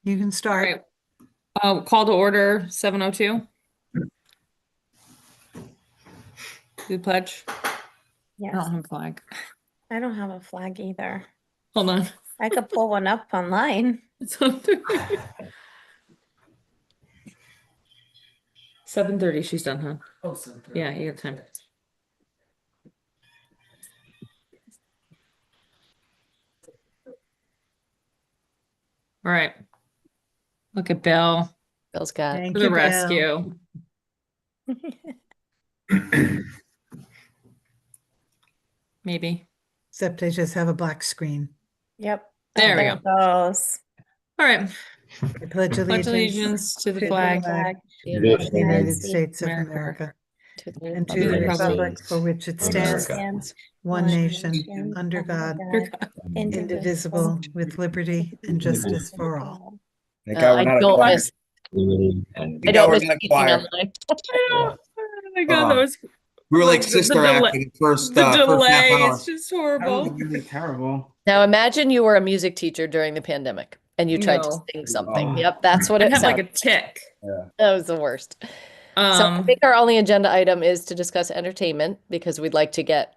You can All start. right. Call to order 7:02. Do the pledge. I Yes, don't have a flag. I don't have a flag either. Hold on. I could pull one up online. It's on 7:30. She's done, huh? Oh, 7:30. Yeah, you got time. All right. Look at Bill Bill's got. Thank for you, the Bill. rescue. Maybe. Except I just have a black screen. Yep. There we There it goes. All right. I pledge Pledge allegiance allegiance to the to the flag flag Flag of the United States of America, America to and to the the republic republic for which it stands, stands one nation, under God, indivisible, indivisible, with liberty and justice for all. Thank God we're I not a don't choir. miss. I Thank don't God we're miss not a teaching choir. online. Oh my God, that was We were like the sister delay- acting first the first half delay hour. is just That was horrible. really terrible. Now imagine you were a music teacher during the pandemic and you tried to No. sing something. Oh. Yep, that's what I it had like a sounded. tick. That was the worst. So I think our only agenda item is to discuss entertainment because we'd like to get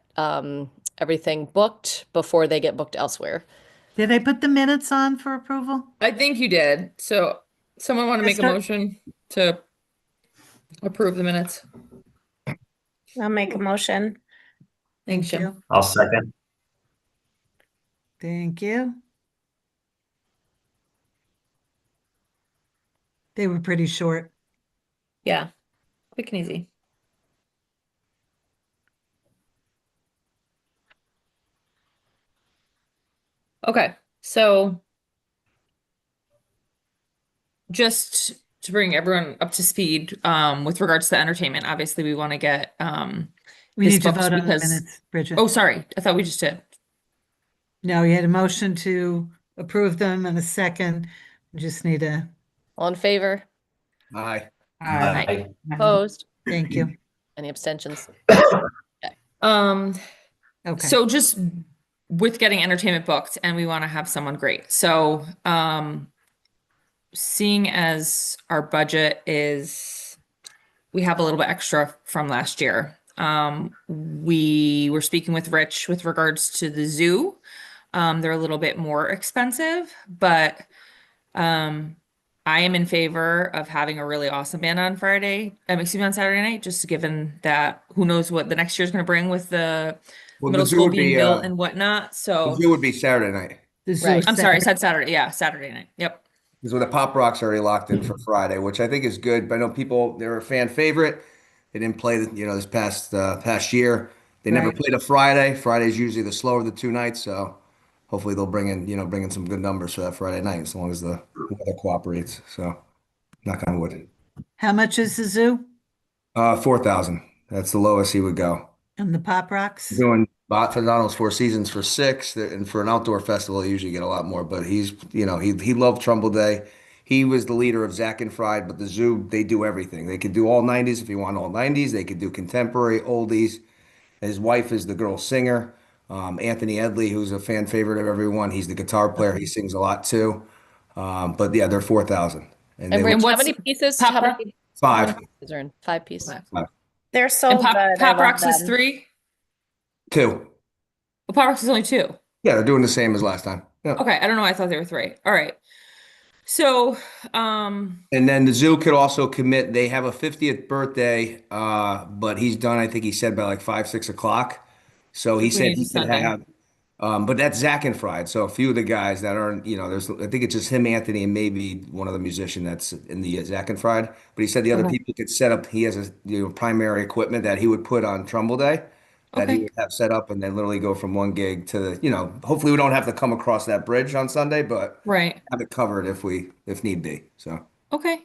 everything booked before they get booked elsewhere. Did I put the minutes on for approval? I think you did. So someone want to make a Esther? motion to approve the minutes? I'll make a motion. Thanks, Thank Jim. you. I'll second. Thank you. They were pretty short. Yeah. Quick and easy. Okay, so just to bring everyone up to speed, with regards to entertainment, obviously we want to get We this need to booked vote on the because- minutes, Bridget. Oh, sorry. I thought we just did. No, you had a motion to approve them and a second. We just need a, All in favor? Aye. Aye. Opposed? thank you. Any abstentions? Okay. So just with getting entertainment booked and we want to have someone great. So, seeing as our budget is, we have a little bit extra from last year. We were speaking with Rich with regards to the zoo. They're a little bit more expensive, but, I am in favor of having a really awesome band on on Saturday night, just given that who knows what the next year's going to bring with the Well, middle the zoo school would being be built and whatnot. the So zoo would be Saturday night. The zoo Right. is I'm sorry, I Saturday. said Saturday. Yeah, Saturday night. Yep. Because with the Pop Rocks already locked in for Friday, which I think is good. But I know people, they're a fan favorite. They didn't play, this past year. They never Right. played a Friday. Friday's usually the slower of the two nights. So hopefully they'll bring in some good numbers for that Friday night as long as the weather cooperates. So knock on wood. How much is the zoo 4,000. That's the lowest he would go. and the Pop Rocks? Doing Fernando's Four Seasons for 6, and for an outdoor festival, you usually get a lot more. But he loved Trumbull Day. He was the leader of Zack and Fried, but the zoo, they do everything. They could do all 90s if you want all 90s. They could do contemporary, oldies. His wife is the girl singer, Anthony Edley, who's a fan favorite of everyone. He's the guitar player. He sings a lot too. But yeah, they're 4,000. And And they Rich, were how what's many pieces? Pop How Rock? many 5, pieces are in? 5 pieces. They're so And Pop, good. I Pop love Rocks is them. 3. 2. Well, Pop Rocks is only 2. Yeah, they're doing the same as last time. Yeah. Okay, I don't know. I thought they were 3. All right. So, And then the zoo could also commit. They have a 50th birthday, but he's done. I think he said by like 5, 6 o'clock. So he we said need he a could Sunday. have. But that's Zack and Fried. So a few of the guys that aren't, there's. I think it's just him, Anthony, and maybe one other musician that's in the Zack and Fried. But he said the other Okay. people could set up. He has primary equipment that he would put on Trumbull Day. That he Okay. would have set up and then literally go from one gig to hopefully we don't have to come across that bridge on Sunday, but right. have it covered if need be. So Okay.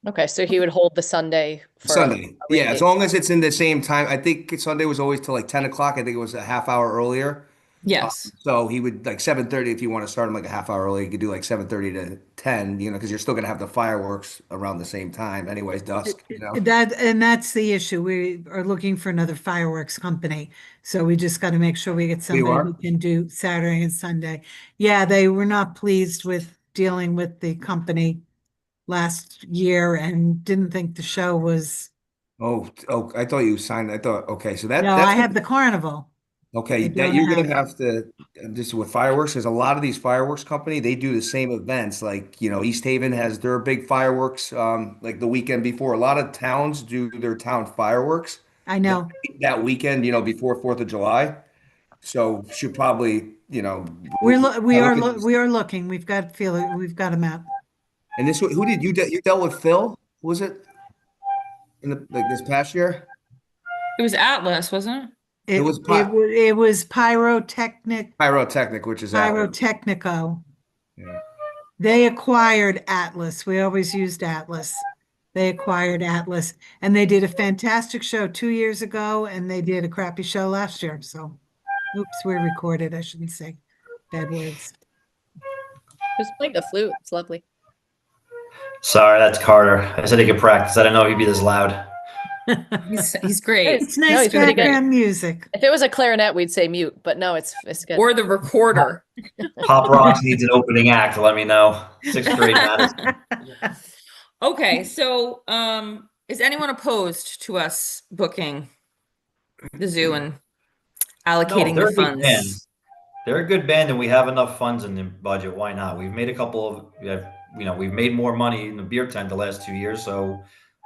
Okay, so he would hold the Sunday for Sunday, a rainy yeah, as day. long as it's in the same time. I think Sunday was always till like 10 o'clock. I think it was a half hour earlier. Yes. So he would like 7:30 if you want to start him like a half hour early. You could do like 7:30 to 10, because you're still gonna have the fireworks around the same time, anyways, dusk. That's the issue. We are looking for another fireworks company. So we just got to make sure we get You somebody are? who can do Saturday and Sunday. Yeah, they were not pleased with dealing with the company last year and didn't think the show was, Oh, I thought you signed. I thought, okay, so no, that's I have the carnival. okay. I That don't you're have, gonna have to just with fireworks. There's a lot of these fireworks company. They do the same events. Like East Haven has their big fireworks. Like the weekend before. A lot of towns do their town fireworks I that know. that weekend. Before 4th of July. So should probably We I are, look at this. we are looking. We've got a map. And this who did you dealt with Phil? Was it in like this past year? It was Atlas, wasn't it? It was Pi It was Pyrotechnic, which is Atlas. Pyrotechnico. Yeah. They acquired Atlas. We always used Atlas. They acquired Atlas and they did a fantastic show 2 years ago and they did a crappy show last year. So, oops, we recorded. I shouldn't say bad words. Who's playing the flute? It's lovely. Sorry, that's Carter. I said he could practice. I didn't know he'd be this loud. He's great. It's No, nice he's pretty good. background music. If it was a clarinet, we'd say mute, but no, it's good. Or the recorder. Pop Rocks needs an opening act. Let me know. Sixth grade Madison. Okay, so is anyone opposed to us booking the zoo and No, allocating they're the a good band. funds? They're a good band, and we have enough funds in the budget. Why not? We've made a couple of, we've made more money in the beer tent the last 2 years, so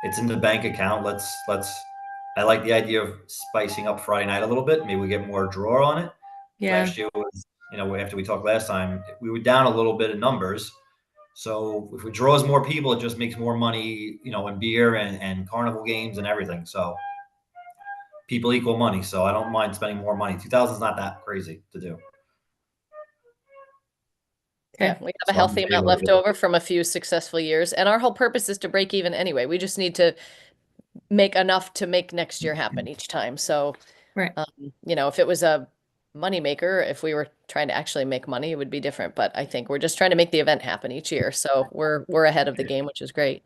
it's in the bank account. Let's. I like the idea of spicing up Friday night a little bit. Maybe we get more draw on it. Yeah. Last year was, after we talked last time, we were down a little bit in numbers. So if it draws more people, it just makes more money, in beer and carnival games and everything. So people equal money. So I don't mind spending more money. 2,000 is not that crazy to do. Yeah, we have a So I'm healthy in amount favor of left it. over from a few successful years, and our whole purpose is to break even anyway. We just need to make enough to make next year happen each time. So, Right. if it was a money maker, if we were trying to actually make money, it would be different. But I think we're just trying to make the event happen each year. So we're ahead of the game, which is great.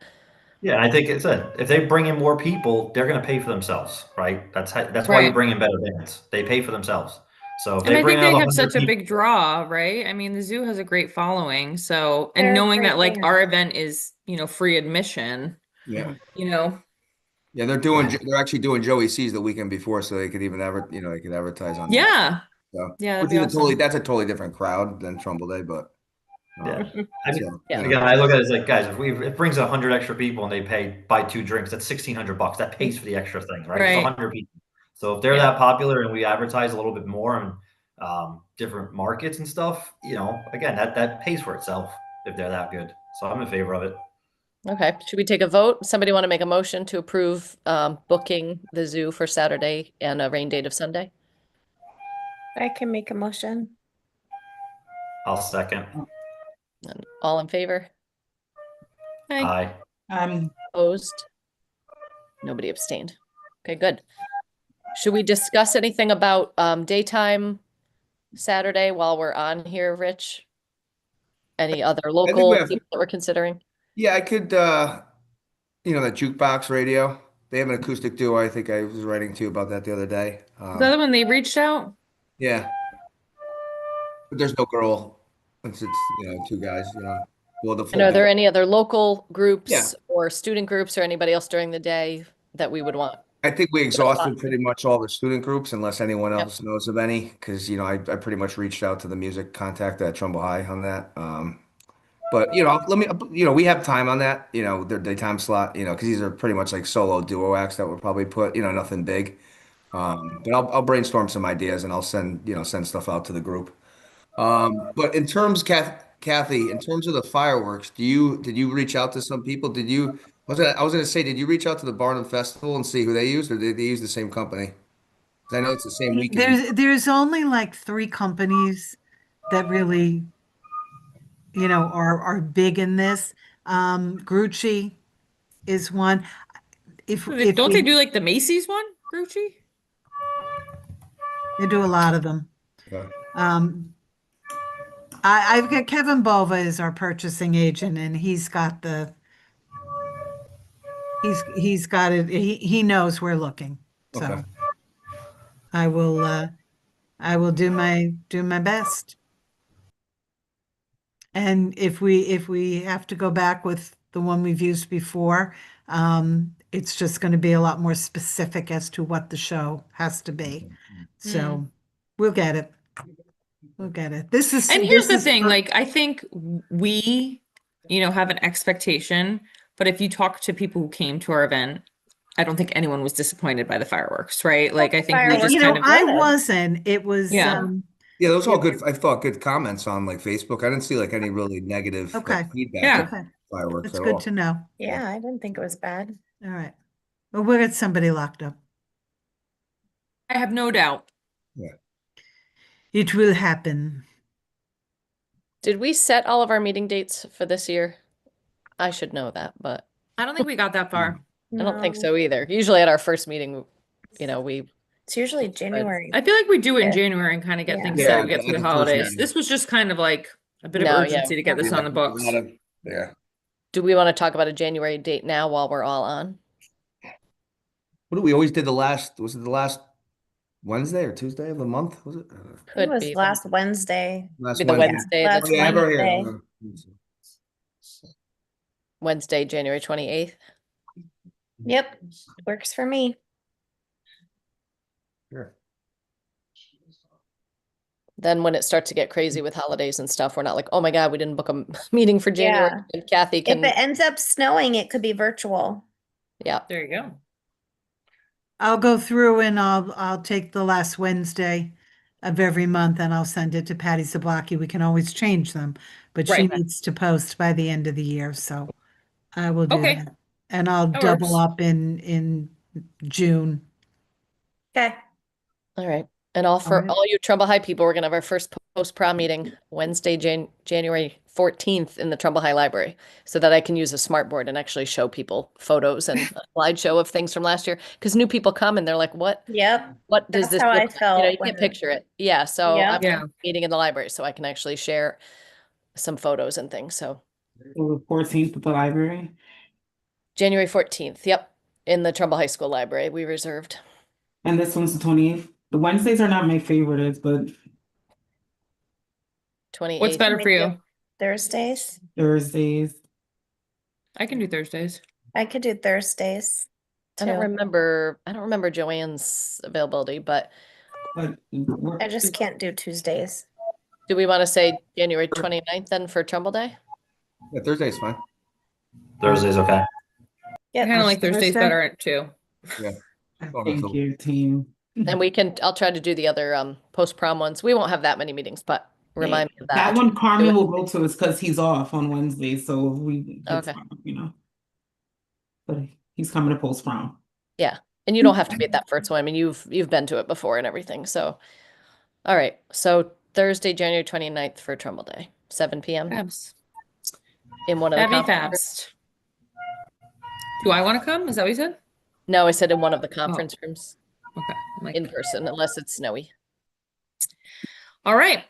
Yeah, and I think it's if they bring in more people, they're going to pay for themselves, right? That's why you Right. bring in better bands. They pay for themselves. So if And they I bring think out they have 100 such a people, big draw, right? I mean, the zoo has a great following. So, and They're a knowing great that like band. our event is, free admission, Yeah. Yeah, they're actually doing Joey C's the weekend before, so they could even they could advertise on that. Yeah. So, Yeah, that'd which be is awesome. that's a totally different crowd than Trumbull Day, but yeah. I mean, so, Yeah. again, I look at it as like, guys, if it brings 100 extra people and they buy 2 drinks, that's $1,600. That pays for the extra things, right? It's Right. 100 people. So if they're Yeah. that popular and we advertise a little bit more in different markets and stuff, again, that pays for itself if they're that good. So I'm in favor of it. Okay, should we take a vote? Somebody want to make a motion to approve booking the zoo for Saturday and a rain date of Sunday? I can make a motion. I'll second. And all in favor? Hey. Aye. Opposed? Nobody abstained. Okay, good. Should we discuss anything about daytime Saturday while we're on here, Rich? Any other we local have- people that we're considering? yeah, I could that jukebox radio. They have an acoustic duo. I think I was writing to you about that the other day. Is that when they reached out? Yeah, but there's no girl. It's two guys. Well, the And full are there band. any other local groups Yeah. or student groups or anybody else during the day that we would want? I think we exhausted pretty much all the student groups, unless anyone Yep. else knows of any, because I pretty much reached out to the music contact at Trumbull High on that. But let me, we have time on that, their daytime slot, because these are pretty much like solo duo acts that we'll probably put, nothing big. But I'll brainstorm some ideas and I'll send stuff out to the group. But in terms, Kathy, in terms of the fireworks, did you reach out to some people? I was gonna say, did you reach out to the Barnum Festival and see who they used, or did they use the same company? 'Cause I know it's the same weekend. There's only like 3 companies that really, are big in this. Grucci is one. If Don't they do like the Macy's one, Grucci? they do a lot of them. Okay. I've got Kevin Bova is our purchasing agent, and he's got it. He knows we're looking. So Okay. I will do my best. And if we have to go back with the one we've used before, it's just going to be a lot more specific as to what the show has to be. So we'll get it. We'll get it. This is And here's the this is thing, for- like, I think we, have an expectation, but if you talk to people who came to our event, I don't think anyone was disappointed by the fireworks, right? Like, I think we Fireworks. just you know, kind of, I good. wasn't. It was Yeah. Yeah, those all good. I thought good comments on like Facebook. I didn't see like any really negative like, Okay. feedback Yeah. of okay. fireworks That's at good all. to know. Yeah, I didn't think it was bad. All right. Well, we'll get somebody locked up. I have no doubt. It will happen. Did we set all of our meeting dates for this year? I should know that, but I don't think we got that far. I don't think No, so either. Usually at our first meeting, we It's usually January. I feel like we do it in Yeah. January and kind of get Yeah. things Yeah, set, we get at through the the first holidays. meeting. This was just kind of like a bit of No, yeah. urgency to get this Yeah, on the books. yeah. do we want to talk about a January date now while we're all on? What do we always did was it the last Wednesday or Tuesday of the month? Was it? It Could was be last Wednesday. Last be the Wednesday, Last Oh, yeah, I have it right Wednesday. here. Wednesday, January 28th. Yep, works for me. Sure. Then when it starts to get crazy with holidays and stuff, we're not like, oh my God, we didn't book a meeting for January. Yeah. And Kathy If can, it ends up snowing, it could be virtual. yeah. There you go. I'll go through and I'll take the last Wednesday of every month and I'll send it to Patty Zablocki. We can always change them, but she Right. needs to post by the end of the year, so I will do Okay. that. And I'll That double works. up in June. Okay. All right. And all for right. all you Trumbull High people, we're gonna have our first post-prom meeting Wednesday, January 14th in the Trumbull High Library, so that I can use a smart board and actually show people photos and a slideshow of things from last year. Because new people come and they're like, what Yep. does That's this how I look like? felt You can't when- picture it. Yeah. So Yeah. I'm Yeah. meeting in the library so I can actually share some photos and things. So The 14th at the library. January 14th. Yep. In the Trumbull High School Library, we reserved. And this one's the 28th. The Wednesdays are not my favorites, but 28th. What's better for you? Thursdays. Thursdays. I can do Thursdays. I could do Thursdays. I don't too. remember Joanne's availability, but But I just can't do Tuesdays. do we want to say January 29th then for Trumbull Day? Yeah, Thursday's fine. Thursday's okay. I Yep. kind of like Thursdays Thursday? better too. thank you, team. And I'll try to do the other post-prom ones. We won't have that many meetings, but remind me of that. That one Carmen will go to is because he's off on Wednesday, so we Okay. But he's coming to post prom. And you don't have to be at that first one. I mean, you've been to it before and everything. So, all right. So Thursday, January 29th for Trumbull Day, 7 p.m. Fabs. in one of the Fabby conference. fabs. Do I want to come? Is that what you said? No, I said in one of the conference rooms Okay. I'm like, in person, unless it's snowy. all right.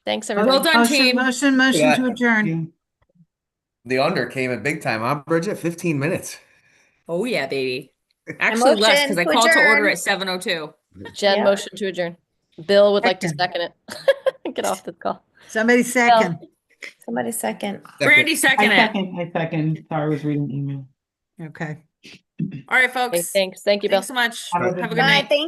Thanks, Well everybody. done, team. Motion Yeah. to adjourn. Yeah. The under came at big time, huh, Bridget? 15 minutes. Oh yeah, baby. Actually less because I Motion to called to order adjourn. at 7:02. Jen, Yeah. motion to adjourn. Bill would like to Second. second it. Get off this call. Somebody second. Somebody second. Brandy second it. I second. Sorry, I was reading email. Okay. All right, Okay, folks. thanks. Thank you, Bill. Thanks so much. Have a Have good a good Bye, night. thank